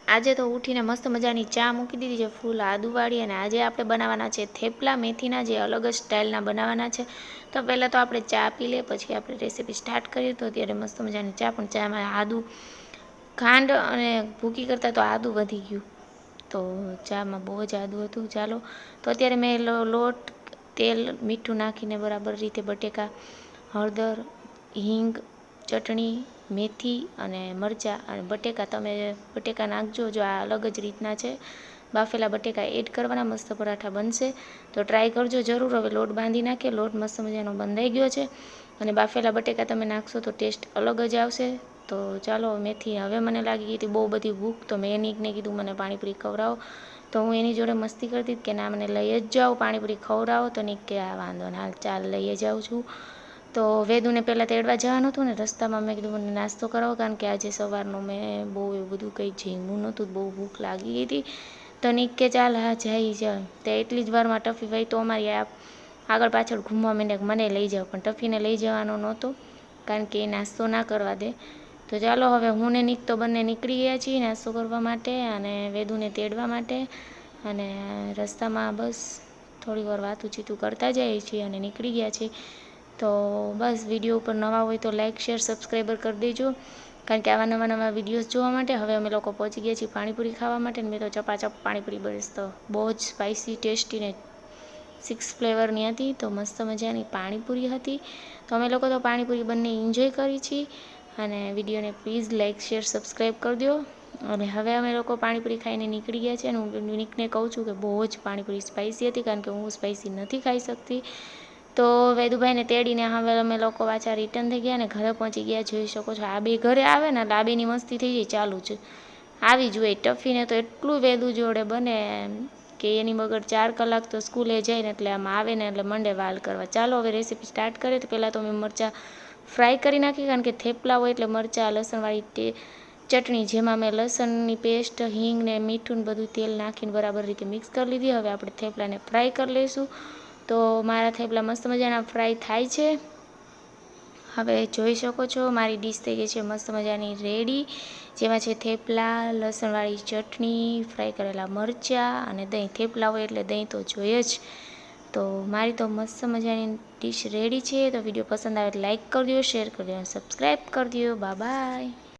આજે તો ઉઠીને મસ્ત મજાની ચા મૂકી દીધી છે ફૂલ આદુવાળી, અને આજે આપણે બનાવવાના છે થેપલા મેથીના, જે અલગ જ સ્ટાઇલના બનાવવાના છે. તો પહેલાં તો આપણે ચા પી લે, પછી આપણે રેસીપી સ્ટાર્ટ કરીએ. તો અત્યારે મસ્ત મજાની ચા, પણ ચામાં આદુ, ખાંડ અને ભૂકી કરતાં તો આદુ વધી ગયું, તો ચામાં બહુ જ આદુ હતું. ચાલો, તો અત્યારે મેં લોટ, તેલ, મીઠું નાખીને બરાબર રીતે બટેકા, હળદર, હિંગ, ચટણી, મેથી અને મરચાં અને બટેકા, તમે બટેકા નાખજો. જો આ અલગ જ રીતના છે, બાફેલા બટેકા એડ કરવાના, મસ્ત પરાઠા બનશે. તો ટ્રાય કરજો જરૂર. હવે લોટ બાંધી નાખીએ. લોટ મસ્ત મજાનો બંધાઈ ગયો છે, અને બાફેલા બટેકા તમે નાખશો તો ટેસ્ટ અલગ જ આવશે. તો ચાલો, મેથી હવે મને લાગી ગઈ હતી બહુ બધી ભૂખ, તો મેં એનીને કીધું મને પાણીપુરી ખવડાવો. તો હું એની જોડે મસ્તી કરતી હતી કે ના, મને લઈ જ જાઓ, પાણીપુરી ખવડાવો. તો નીક કે આ વાંધો ના, ચાલ લઈ જાઉં છું. તો વેદુને પહેલાં તેડવા જવાનું હતું ને, રસ્તામાં મેં કીધું મને નાસ્તો કરાવો, કારણ કે આજે સવારનું મેં બહુ એવું બધું કંઈ જમ્યું નહોતું, બહુ ભૂખ લાગી ગઈ હતી. તો નીક કે ચાલ હા જઈ ચાલ. તો એટલી જ વારમાં ટફી ભાઈ તો અમારી આગળ પાછળ ઘૂમવા માંડ્યા કે મને લઈ જાઓ, પણ ટફીને લઈ જવાનો નહોતો, કારણ કે એ નાસ્તો ના કરવા દે. તો ચાલો, હવે હું ને નીક તો બંને નીકળી ગયા છીએ નાસ્તો કરવા માટે, અને વેદુને તેડવા માટે. અને રસ્તામાં બસ થોડી વાર વાતું ચીતું કરતા જઈએ છીએ અને નીકળી ગયા છીએ. તો બસ, વિડીયો ઉપર નવા હોય તો લાઇક, શેર, સબસ્ક્રાઈબર કરી દેજો, કારણ કે આવા નવા વિડીયોઝ જોવા માટે. હવે અમે લોકો પહોંચી ગયા છીએ પાણીપુરી ખાવા માટે, ને મેં તો ચપાચપ પાણીપુરી બસ, તો બહુ જ સ્પાઇસી, ટેસ્ટી ને 6 ફ્લેવરની હતી. તો મસ્ત મજાની પાણીપુરી હતી. તો અમે લોકો તો પાણીપુરી બંને એન્જોય કરી છીએ. અને વિડીયોને પ્લીઝ લાઇક, શેર, સબસ્ક્રાઈબ કરી દો. અને હવે અમે લોકો પાણીપુરી ખાઈને નીકળી ગયા છે, અને હું નીકને કહું છું કે બહુ જ પાણીપુરી સ્પાઇસી હતી, કારણ કે હું સ્પાઇસી નથી ખાઈ શકતી. તો વેદુભાઈને તેડીને હવે અમે લોકો પાછા રિટર્ન થઈ ગયા, અને ઘરે પહોંચી ગયા. જોઈ શકો છો, આ બે ઘરે આવે ને એટલે આ બેની મસ્તી થઈ જાય ચાલુ જ, આવી જ હોય. ટફીને તો એટલું વેદુ જોડે બને કે એની વગર 4 કલાક તો સ્કૂલે જાય ને, એટલે આમ આવે ને એટલે મંડે વાલ કરવા. ચાલો, હવે રેસીપી સ્ટાર્ટ કરીએ. તો પહેલાં તો મેં મરચાં ફ્રાય કરી નાખી, કારણ કે થેપલા હોય એટલે મરચાં લસણવાળી ચટણી, જેમાં મેં લસણની પેસ્ટ, હિંગ ને મીઠું ને બધું તેલ નાખીને બરાબર રીતે મિક્સ કરી લીધી. હવે આપણે થેપલાને ફ્રાય કરી લઈશું. તો મારા થેપલા મસ્ત મજાના ફ્રાય થાય છે. હવે જોઈ શકો છો, મારી ડીશ થઈ ગઈ છે મસ્ત મજાની રેડી, જેમાં છે થેપલા, લસણવાળી ચટણી, ફ્રાય કરેલા મરચાં અને દહીં. થેપલા હોય એટલે દહીં તો જોઈએ જ. તો મારી તો મસ્ત મજાની ડીશ રેડી છે. તો વિડીયો પસંદ આવે તો લાઇક કરી દો, શેર કરી દો અને સબસ્ક્રાઈબ કરી દો. Bye bye.